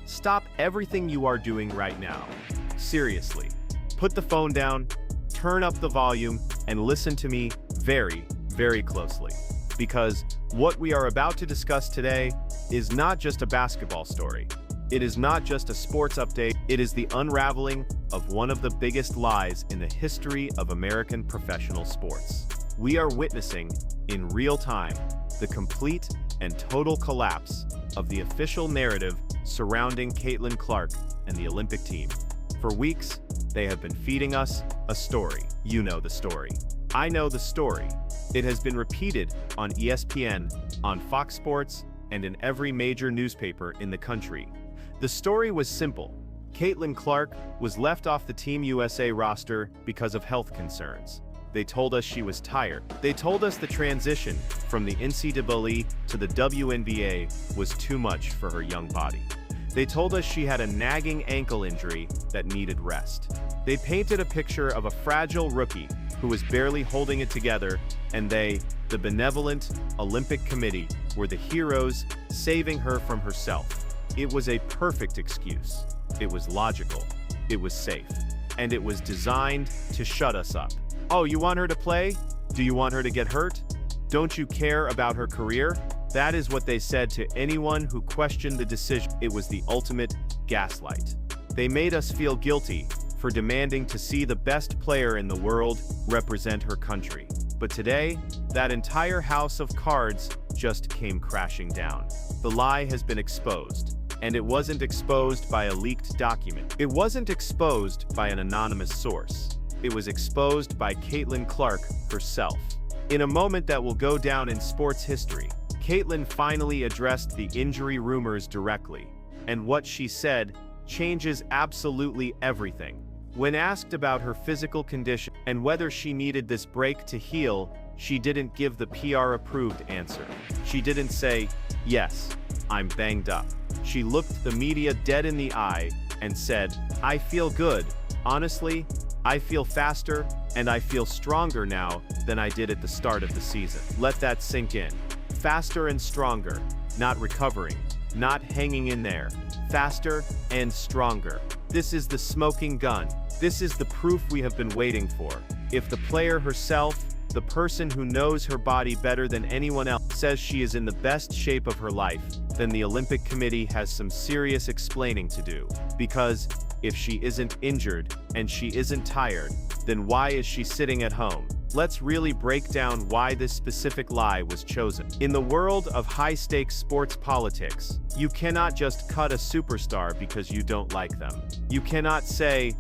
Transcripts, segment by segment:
Stop everything you are doing right now. Seriously. Put the phone down, turn up the volume, and listen to me very, very closely. Because what we are about to discuss today is not just a basketball story. It is not just a sports update. It is the unraveling of one of the biggest lies in the history of American professional sports. We are witnessing, in real time, the complete and total collapse of the official narrative surrounding Caitlin Clark and the Olympic team. For weeks, they have been feeding us a story. You know the story. I know the story. It has been repeated on ESPN, on Fox Sports, and in every major newspaper in the country. The story was simple. Caitlin Clark was left off the Team USA roster because of health concerns. They told us she was tired. They told us the transition from the NCAA to the WNBA was too much for her young body. They told us she had a nagging ankle injury that needed rest. They painted a picture of a fragile rookie who was barely holding it together, and they, the benevolent Olympic Committee, were the heroes saving her from herself. It was a perfect excuse. It was logical. It was safe. And it was designed to shut us up. Oh, you want her to play? Do you want her to get hurt? Don't you care about her career? That is what they said to anyone who questioned the decision. It was the ultimate gaslight. They made us feel guilty for demanding to see the best player in the world represent her country. But today, that entire house of cards just came crashing down. The lie has been exposed. And it wasn't exposed by a leaked document. It wasn't exposed by an anonymous source. It was exposed by Caitlin Clark herself. In a moment that will go down in sports history, Caitlin finally addressed the injury rumors directly. And what she said changes absolutely everything. When asked about her physical condition and whether she needed this break to heal, she didn't give the PR-approved answer. She didn't say, "Yes, I'm banged up." She looked the media dead in the eye and said, "I feel good. Honestly, I feel faster and I feel stronger now than I did at the start of the season." Let that sink in. Faster and stronger, not recovering, not hanging in there. Faster and stronger. This is the smoking gun. This is the proof we have been waiting for. If the player herself, the person who knows her body better than anyone else, says she is in the best shape of her life, then the Olympic Committee has some serious explaining to do. Because if she isn't injured and she isn't tired, then why is she sitting at home? Let's really break down why this specific lie was chosen. In the world of high-stakes sports politics, you cannot just cut a superstar because you don't like them. You cannot say,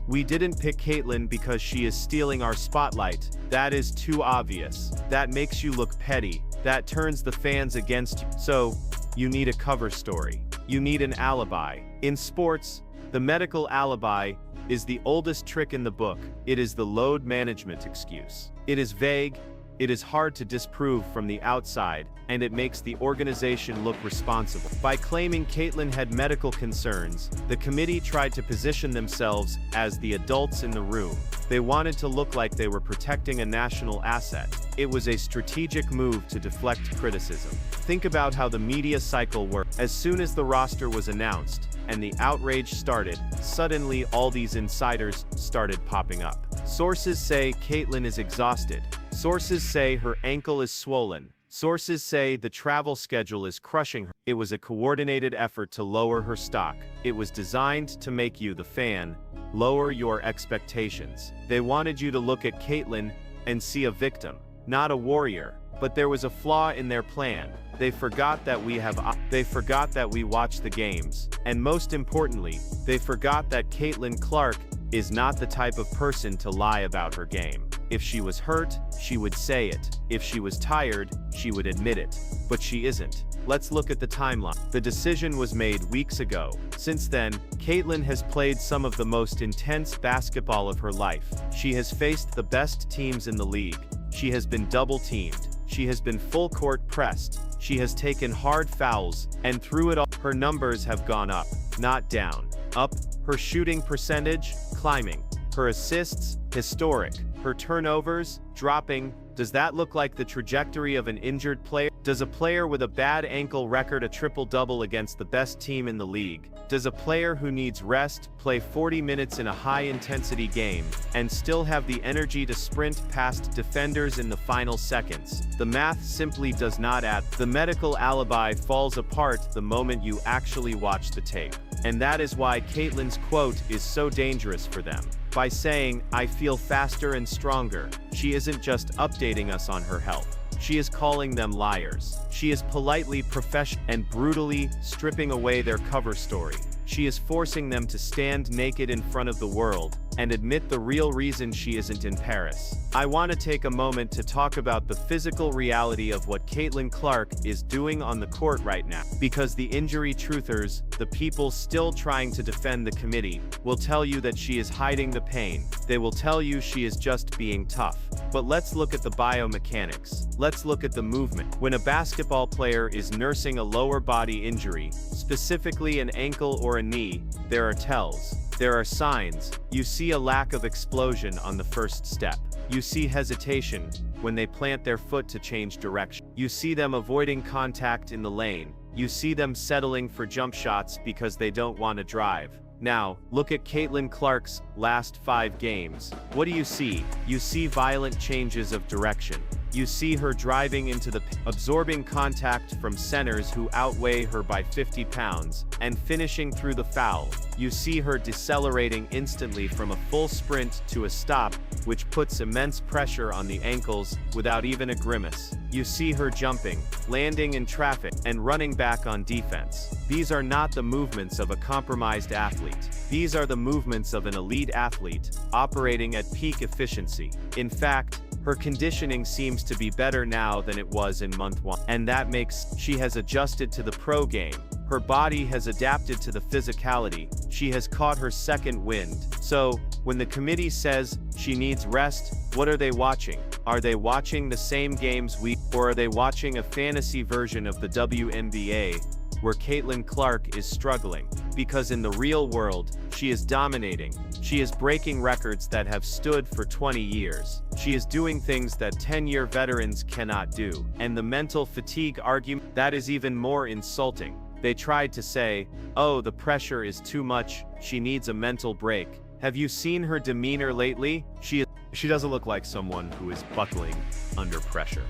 "We didn't pick Caitlin because she is stealing our spotlight." That is too obvious. That makes you look petty. That turns the fans against you. So, you need a cover story. You need an alibi. In sports, the medical alibi is the oldest trick in the book. It is the load management excuse. It is vague, it is hard to disprove from the outside, and it makes the organization look responsible. By claiming Caitlin had medical concerns, the committee tried to position themselves as the adults in the room. They wanted to look like they were protecting a national asset. It was a strategic move to deflect criticism. Think about how the media cycle worked. As soon as the roster was announced, and the outrage started, suddenly all these insiders started popping up. Sources say Caitlin is exhausted. Sources say her ankle is swollen. Sources say the travel schedule is crushing her. It was a coordinated effort to lower her stock. It was designed to make you, the fan, lower your expectations. They wanted you to look at Caitlin and see a victim, not a warrior. But there was a flaw in their plan. They forgot that we watch the games. And most importantly, they forgot that Caitlin Clark is not the type of person to lie about her game. If she was hurt, she would say it. If she was tired, she would admit it. But she isn't. Let's look at the timeline. The decision was made weeks ago. Since then, Caitlin has played some of the most intense basketball of her life. She has faced the best teams in the league. She has been double-teamed. She has been full-court pressed. She has taken hard fouls, and through it all, her numbers have gone up, not down. Up, her shooting percentage, climbing. Her assists, historic. Her turnovers, dropping. Does that look like the trajectory of an injured player? Does a player with a bad ankle record a triple-double against the best team in the league? Does a player who needs rest play 40 minutes in a high-intensity game and still have the energy to sprint past defenders in the final seconds? The math simply does not add. The medical alibi falls apart the moment you actually watch the tape. And that is why Caitlin's quote is so dangerous for them. By saying, "I feel faster and stronger," she isn't just updating us on her health. She is calling them liars. She is politely professional and brutally stripping away their cover story. She is forcing them to stand naked in front of the world and admit the real reason she isn't in Paris. I want to take a moment to talk about the physical reality of what Caitlin Clark is doing on the court right now. Because the injury truthers, the people still trying to defend the committee, will tell you that she is hiding the pain. They will tell you she is just being tough. But let's look at the biomechanics. Let's look at the movement. When a basketball player is nursing a lower body injury, specifically an ankle or a knee, there are tells. There are signs. You see a lack of explosion on the first step. You see hesitation when they plant their foot to change direction. You see them avoiding contact in the lane. You see them settling for jump shots because they don't want to drive. Now, look at Caitlin Clark's last 5 games. What do you see? You see violent changes of direction. You see her driving into the absorbing contact from centers who outweigh her by 50 pounds, and finishing through the foul. You see her decelerating instantly from a full sprint to a stop, which puts immense pressure on the ankles without even a grimace. You see her jumping, landing in traffic, and running back on defense. These are not the movements of a compromised athlete. These are the movements of an elite athlete, operating at peak efficiency. In fact, her conditioning seems to be better now than it was in month 1. And that makes she has adjusted to the pro game. Her body has adapted to the physicality. She has caught her second wind. So, when the committee says she needs rest, what are they watching? Are they watching the same games or are they watching a fantasy version of the WNBA, where Caitlin Clark is struggling? Because in the real world, she is dominating. She is breaking records that have stood for 20 years. She is doing things that 10-year veterans cannot do. And the mental fatigue argument, that is even more insulting. They tried to say, "Oh, the pressure is too much, she needs a mental break." Have you seen her demeanor lately? She doesn't look like someone who is buckling under pressure.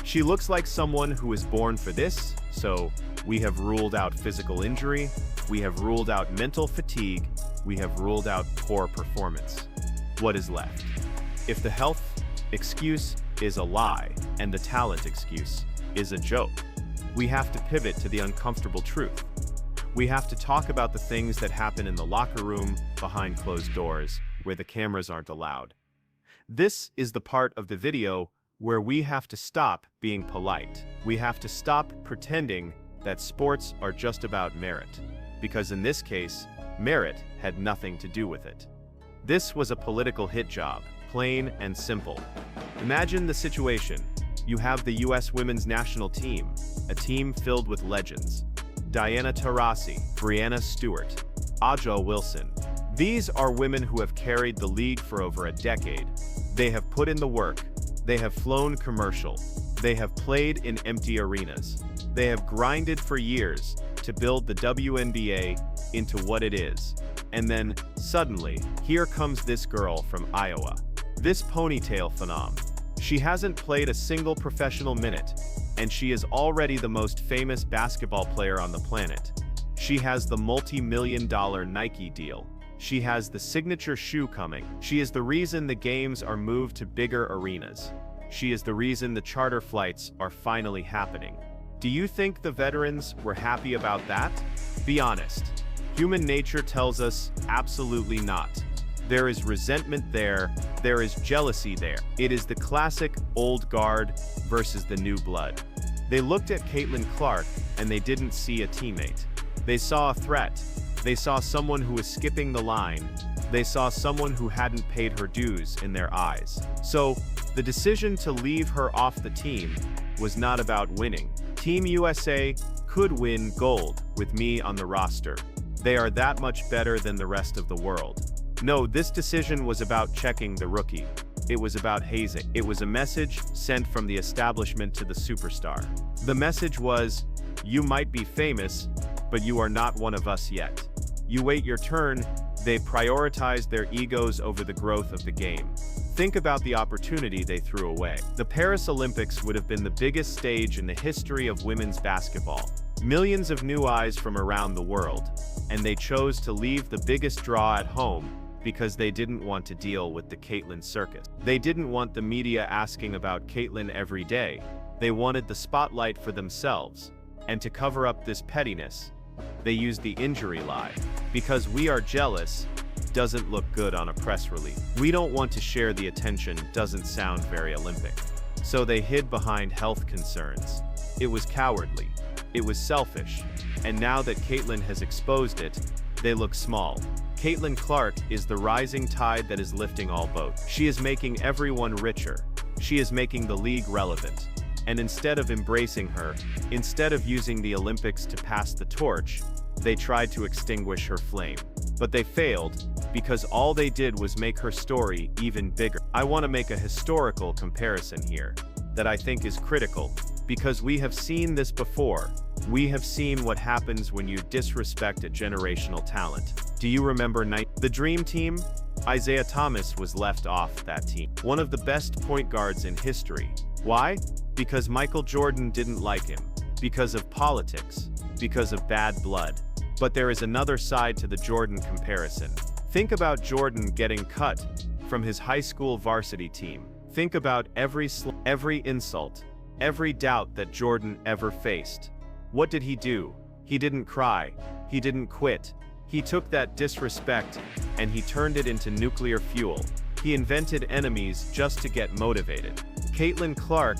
She looks like someone who is born for this, so we have ruled out physical injury, we have ruled out mental fatigue, we have ruled out poor performance. What is left? If the health excuse is a lie and the talent excuse is a joke, we have to pivot to the uncomfortable truth. We have to talk about the things that happen in the locker room, behind closed doors, where the cameras aren't allowed. This is the part of the video where we have to stop being polite. We have to stop pretending that sports are just about merit. Because in this case, merit had nothing to do with it. This was a political hit job, plain and simple. Imagine the situation. You have the US women's national team, a team filled with legends. Diana Taurasi, Brianna Stewart, Aja Wilson. These are women who have carried the league for over a decade. They have put in the work. They have flown commercial. They have played in empty arenas. They have grinded for years to build the WNBA into what it is. And then, suddenly, here comes this girl from Iowa. This ponytail phenom. She hasn't played a single professional minute, and she is already the most famous basketball player on the planet. She has the multi-million-dollar Nike deal. She has the signature shoe coming. She is the reason the games are moved to bigger arenas. She is the reason the charter flights are finally happening. Do you think the veterans were happy about that? Be honest. Human nature tells us absolutely not. There is resentment there. There is jealousy there. It is the classic old guard versus the new blood. They looked at Caitlin Clark and they didn't see a teammate. They saw a threat. They saw someone who was skipping the line. They saw someone who hadn't paid her dues in their eyes. So, the decision to leave her off the team was not about winning. Team USA could win gold with me on the roster. They are that much better than the rest of the world. No, this decision was about checking the rookie. it was about hazing. It was a message sent from the establishment to the superstar. The message was, you might be famous, but you are not one of us yet. You wait your turn. They prioritized their egos over the growth of the game. Think about the opportunity they threw away. The Paris Olympics would have been the biggest stage in the history of women's basketball. Millions of new eyes from around the world, and they chose to leave the biggest draw at home because they didn't want to deal with the Caitlyn circus. They didn't want the media asking about Caitlyn every day. They wanted the spotlight for themselves. And to cover up this pettiness, they used the injury lie. Because we are jealous doesn't look good on a press release. We don't want to share the attention doesn't sound very Olympic. So they hid behind health concerns. It was cowardly. It was selfish. And now that Caitlyn has exposed it, they look small. Caitlin Clark is the rising tide that is lifting all boats. She is making everyone richer. She is making the league relevant. And instead of embracing her, instead of using the Olympics to pass the torch, they tried to extinguish her flame. But they failed, because all they did was make her story even bigger. I want to make a historical comparison here, that I think is critical, because we have seen this before. We have seen what happens when you disrespect a generational talent. Do you remember the Dream Team? Isaiah Thomas was left off that team. One of the best point guards in history. Why? Because Michael Jordan didn't like him. Because of politics. Because of bad blood. But there is another side to the Jordan comparison. Think about Jordan getting cut from his high school varsity team. Think about every insult, every doubt that Jordan ever faced. What did he do? He didn't cry. He didn't quit. He took that disrespect and he turned it into nuclear fuel. He invented enemies just to get motivated. Caitlin Clark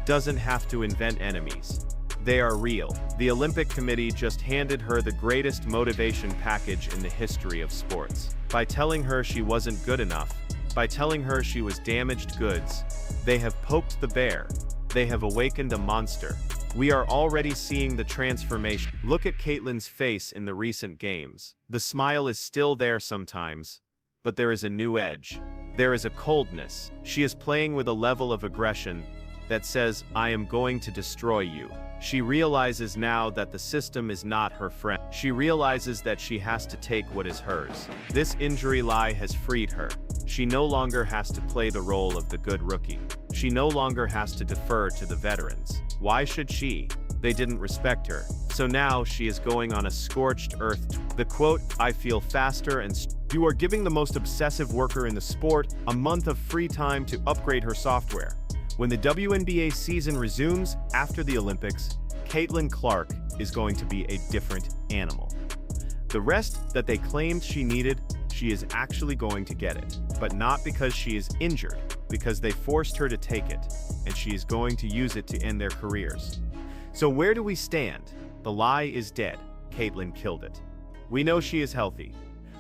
doesn't have to invent enemies. They are real. The Olympic Committee just handed her the greatest motivation package in the history of sports. By telling her she wasn't good enough, by telling her she was damaged goods, they have poked the bear. They have awakened a monster. We are already seeing the transformation. Look at Caitlyn's face in the recent games. The smile is still there sometimes, but there is a new edge. There is a coldness. She is playing with a level of aggression that says, I am going to destroy you. She realizes now that the system is not her friend. She realizes that she has to take what is hers. This injury lie has freed her. She no longer has to play the role of the good rookie. She no longer has to defer to the veterans. Why should she? They didn't respect her. So now she is going on a scorched earth. The quote, I feel faster and you are giving the most obsessive worker in the sport a month of free time to upgrade her software. When the WNBA season resumes after the Olympics, Caitlin Clark is going to be a different animal. The rest that they claimed she needed, she is actually going to get it. But not because she is injured, because they forced her to take it, and she is going to use it to end their careers. So where do we stand? The lie is dead. Caitlin killed it. We know she is healthy.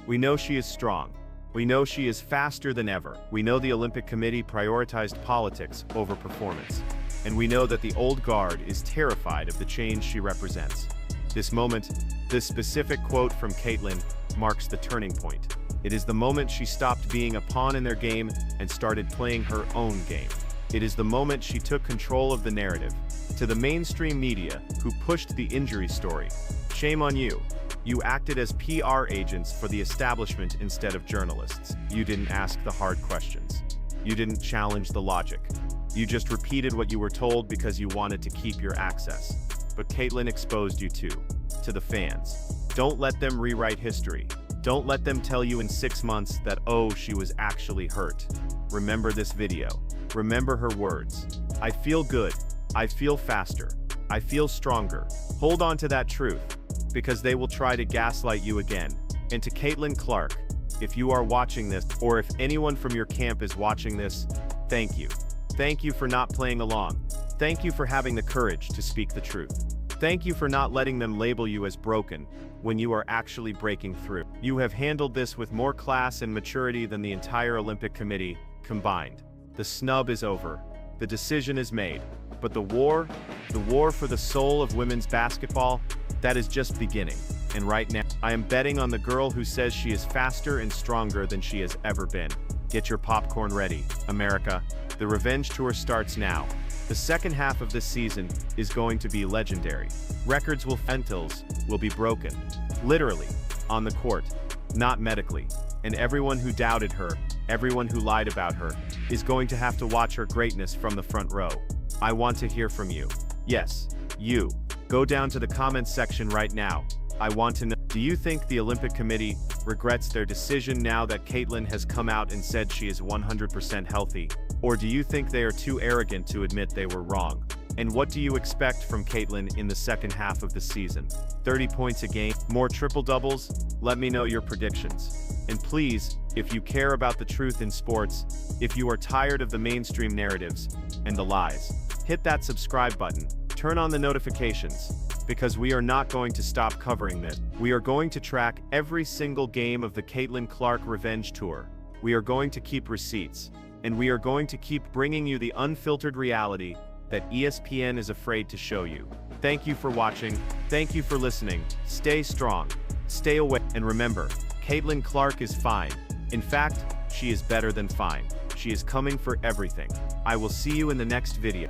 We know she is strong. We know she is faster than ever. We know the Olympic Committee prioritized politics over performance. And we know that the old guard is terrified of the change she represents. This moment, this specific quote from Caitlin, marks the turning point. It is the moment she stopped being a pawn in their game and started playing her own game. It is the moment she took control of the narrative. To the mainstream media, who pushed the injury story, shame on you. You acted as PR agents for the establishment instead of journalists. You didn't ask the hard questions. You didn't challenge the logic. You just repeated what you were told because you wanted to keep your access. But Caitlin exposed you to the fans. Don't let them rewrite history. Don't let them tell you in 6 months that, oh, she was actually hurt. Remember this video. Remember her words. I feel good. I feel faster. I feel stronger. Hold on to that truth, because they will try to gaslight you again. And to Caitlin Clark, if you are watching this, or if anyone from your camp is watching this, thank you. Thank you for not playing along. Thank you for having the courage to speak the truth. Thank you for not letting them label you as broken when you are actually breaking through. You have handled this with more class and maturity than the entire Olympic Committee combined. The snub is over. The decision is made. But the war for the soul of women's basketball, that is just beginning. And right now, I am betting on the girl who says she is faster and stronger than she has ever been. Get your popcorn ready, America. The revenge tour starts now. The second half of this season is going to be legendary. Records will be broken. Literally, on the court, not medically. And everyone who doubted her, everyone who lied about her, is going to have to watch her greatness from the front row. I want to hear from you. Yes, you. Go down to the comments section right now. I want to know, do you think the Olympic Committee regrets their decision now that Caitlin has come out and said she is 100% healthy? Or do you think they are too arrogant to admit they were wrong? And what do you expect from Caitlin in the second half of the season? 30 points a game? More triple-doubles? Let me know your predictions. And please, if you care about the truth in sports, if you are tired of the mainstream narratives and the lies, hit that subscribe button, turn on the notifications, because we are not going to stop covering this. We are going to track every single game of the Caitlin Clark Revenge Tour. We are going to keep receipts, and we are going to keep bringing you the unfiltered reality that ESPN is afraid to show you. Thank you for watching, thank you for listening, stay strong, stay away, and remember, Caitlin Clark is fine. In fact, she is better than fine. She is coming for everything. I will see you in the next video.